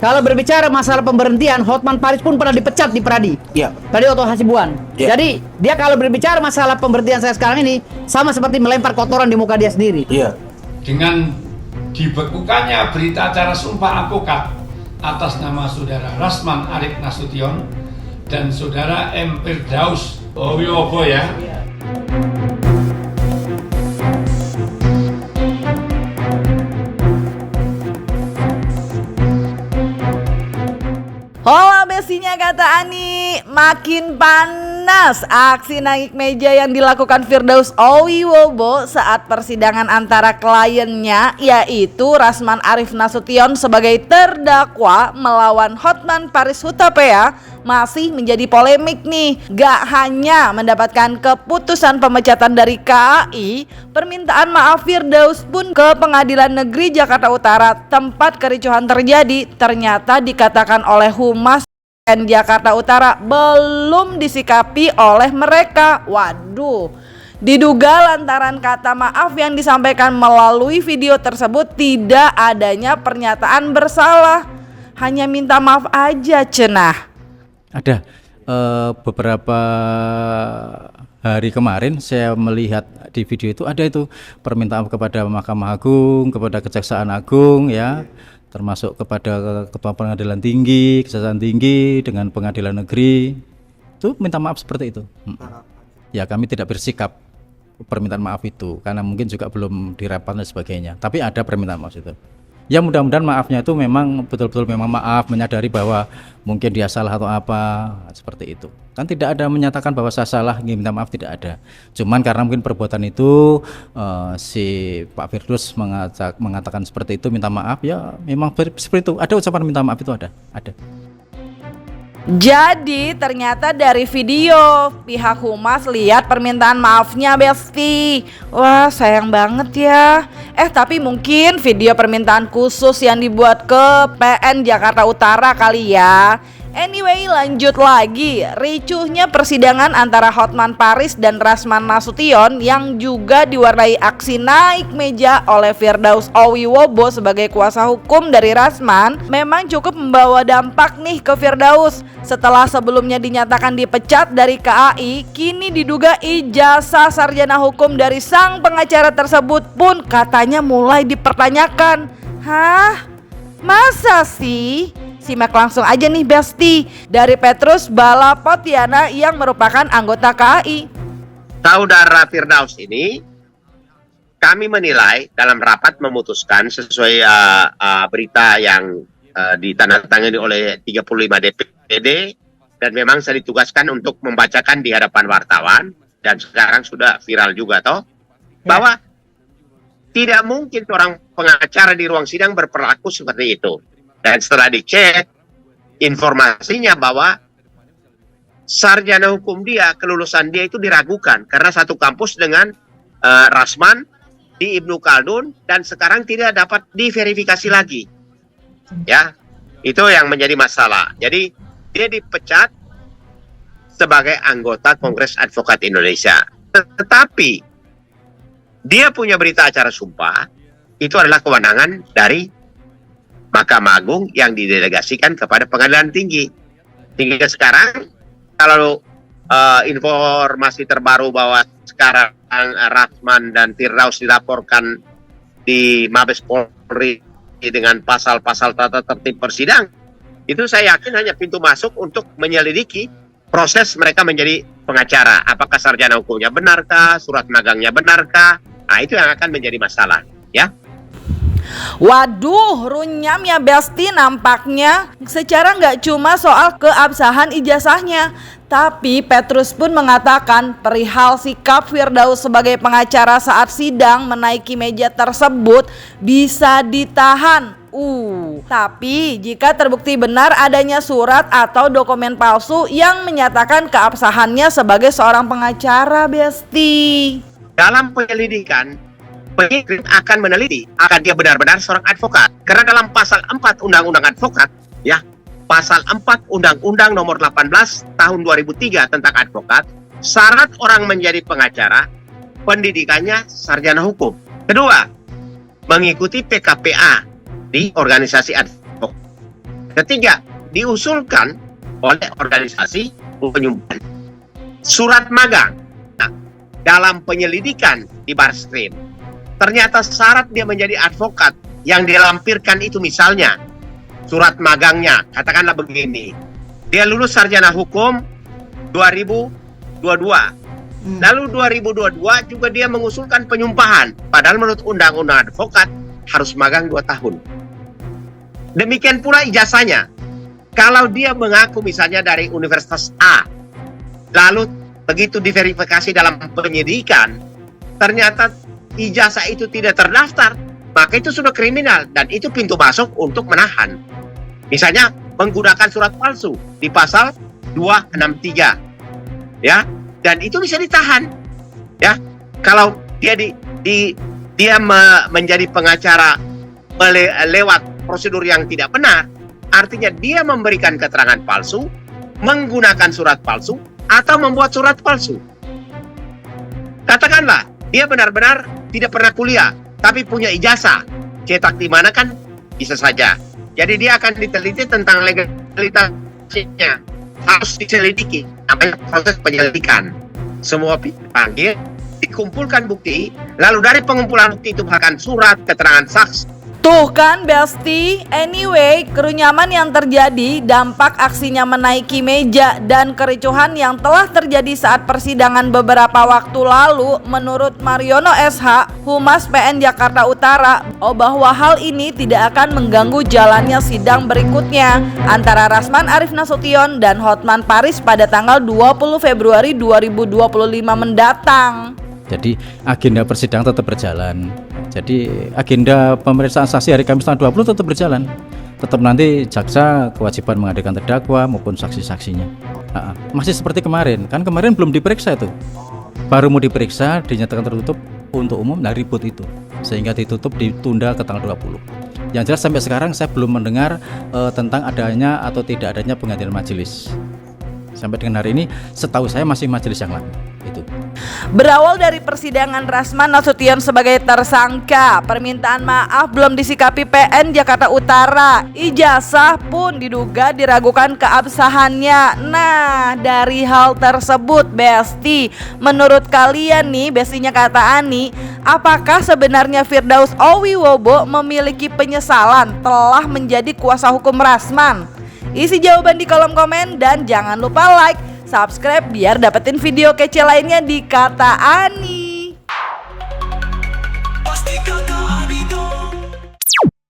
Kalau berbicara masalah pemberhentian, Hotman Paris pun pernah dipecat di Pradi. Iya. Pradi Oto Hasibuan. Iya. Jadi dia kalau berbicara masalah pemberhentian saya sekarang ini sama seperti melempar kotoran di muka dia sendiri. Iya. Dengan dibekukannya berita acara sumpah advokat atas nama saudara Rasman Arief Nasution dan saudara M. Firdaus Owiwobo ya. Hola besinya kata Ani, makin panas aksi naik meja yang dilakukan Firdaus Owiwobo saat persidangan antara kliennya yaitu Rasman Arief Nasution sebagai terdakwa melawan Hotman Paris Hutapea masih menjadi polemik nih. Gak hanya mendapatkan keputusan pemecatan dari KAI, permintaan maaf Firdaus pun ke Pengadilan Negeri Jakarta Utara tempat kericuhan terjadi ternyata dikatakan oleh Humas PN Jakarta Utara belum disikapi oleh mereka. Waduh, diduga lantaran kata maaf yang disampaikan melalui video tersebut tidak adanya pernyataan bersalah, hanya minta maaf aja cenah. Ada beberapa hari kemarin saya melihat di video itu ada itu permintaan kepada Mahkamah Agung, kepada Kejaksaan Agung ya, termasuk kepada Ketua Pengadilan Tinggi, Kejaksaan Tinggi dengan Pengadilan Negeri. Itu minta maaf seperti itu. Ya kami tidak bersikap permintaan maaf itu karena mungkin juga belum dirapat dan sebagainya. Tapi ada permintaan maaf itu. Ya mudah-mudahan maafnya itu memang betul-betul memang maaf, menyadari bahwa mungkin dia salah atau apa seperti itu. Kan tidak ada menyatakan bahwa saya salah, ingin minta maaf, tidak ada. Cuman karena mungkin perbuatan itu si Pak Firdaus mengatakan seperti itu, minta maaf, ya memang seperti itu. Ada ucapan minta maaf itu ada. Jadi ternyata dari video pihak Humas lihat permintaan maafnya Besti. Wah sayang banget ya. Tapi mungkin video permintaan khusus yang dibuat ke PN Jakarta Utara kali ya. Anyway lanjut lagi, ricuhnya persidangan antara Hotman Paris dan Rasman Nasution yang juga diwarnai aksi naik meja oleh Firdaus Owiwobo sebagai kuasa hukum dari Rasman memang cukup membawa dampak nih ke Firdaus. Setelah sebelumnya dinyatakan dipecat dari KAI, kini diduga ijazah sarjana hukum dari sang pengacara tersebut pun katanya mulai dipertanyakan. Hah? Masa sih? Simak langsung aja nih Besti dari Petrus Balapotiana yang merupakan anggota KAI. Saudara Firdaus ini kami menilai dalam rapat memutuskan sesuai berita yang ditandatangani oleh 35 DPD dan memang saya ditugaskan untuk membacakan di hadapan wartawan dan sekarang sudah viral juga bahwa tidak mungkin seorang pengacara di ruang sidang berperilaku seperti itu. Dan setelah dicek, informasinya bahwa sarjana hukum dia, kelulusan dia itu diragukan karena satu kampus dengan Rasman di Ibnu Khaldun dan sekarang tidak dapat diverifikasi lagi. Ya, itu yang menjadi masalah. Jadi dia dipecat sebagai anggota Kongres Advokat Indonesia. Tetapi dia punya berita acara sumpah, itu adalah kewenangan dari Mahkamah Agung yang didelegasikan kepada Pengadilan Tinggi. Sehingga sekarang kalau informasi terbaru bahwa sekarang Rasman dan Firdaus dilaporkan di Mabes Polri dengan pasal-pasal tata tertib persidang, itu saya yakin hanya pintu masuk untuk menyelidiki proses mereka menjadi pengacara. Apakah sarjana hukumnya benarkah, surat magangnya benarkah? Nah itu yang akan menjadi masalah, ya. Waduh, runyam ya Besti nampaknya. Secara nggak cuma soal keabsahan ijazahnya, tapi Petrus pun mengatakan perihal sikap Firdaus sebagai pengacara saat sidang menaiki meja tersebut bisa ditahan. Tapi jika terbukti benar adanya surat atau dokumen palsu yang menyatakan keabsahannya sebagai seorang pengacara, Besti. Dalam penyelidikan, penyidik akan meneliti akan dia benar-benar seorang advokat. Karena dalam pasal 4 Undang-Undang Advokat, ya, pasal 4 Undang-Undang nomor 18 tahun 2003 tentang advokat, syarat orang menjadi pengacara, pendidikannya sarjana hukum. Kedua, mengikuti PKPA di organisasi advokat. Ketiga, diusulkan oleh organisasi penyumbang surat magang. Nah, dalam penyelidikan di Barreskrim, ternyata syarat dia menjadi advokat yang dilampirkan itu misalnya surat magangnya, katakanlah begini, dia lulus sarjana hukum 2022. Lalu 2022 juga dia mengusulkan penyumpahan, padahal menurut undang-undang advokat harus magang 2 tahun. Demikian pula ijazahnya. Kalau dia mengaku misalnya dari Universitas A, lalu begitu diverifikasi dalam penyidikan, ternyata ijazah itu tidak terdaftar, maka itu sudah kriminal dan itu pintu masuk untuk menahan. Misalnya menggunakan surat palsu di pasal 263, ya, dan itu bisa ditahan, ya. Kalau dia menjadi pengacara lewat prosedur yang tidak benar, artinya dia memberikan keterangan palsu, menggunakan surat palsu, atau membuat surat palsu. Katakanlah dia benar-benar tidak pernah kuliah, tapi punya ijazah, cetak di mana kan bisa saja. Jadi dia akan diteliti tentang legalitasnya, harus diselidiki, namanya proses penyelidikan. Semua dipanggil, dikumpulkan bukti, lalu dari pengumpulan bukti itu bahkan surat keterangan saksi. Tuh kan Besti, anyway kerunyaman yang terjadi dampak aksinya menaiki meja dan kericuhan yang telah terjadi saat persidangan beberapa waktu lalu menurut Mariono SH, Humas PN Jakarta Utara, bahwa hal ini tidak akan mengganggu jalannya sidang berikutnya antara Rasman Arief Nasution dan Hotman Paris pada tanggal 20 Februari 2025 mendatang. Jadi agenda persidangan tetap berjalan. Jadi agenda pemeriksaan saksi hari Kamis tanggal 20 tetap berjalan. Tetap nanti jaksa kewajiban menghadirkan terdakwa maupun saksi-saksinya. Masih seperti kemarin. Kan kemarin belum diperiksa itu. Baru mau diperiksa, dinyatakan tertutup untuk umum, nah ribut itu. Sehingga ditunda ke tanggal 20. Yang jelas sampai sekarang saya belum mendengar tentang adanya atau tidak adanya penggantian majelis. Sampai dengan hari ini setahu saya masih majelis yang lama itu. Berawal dari persidangan Rasman Nasution sebagai tersangka, permintaan maaf belum disikapi PN Jakarta Utara, ijazah pun diduga diragukan keabsahannya. Nah, dari hal tersebut Besti, menurut kalian nih, Bestinya kata Ani, apakah sebenarnya Firdaus Owiwobo memiliki penyesalan telah menjadi kuasa hukum Rasman? Isi jawaban di kolom komen dan jangan lupa like, subscribe biar dapetin video kece lainnya di Kata Ani.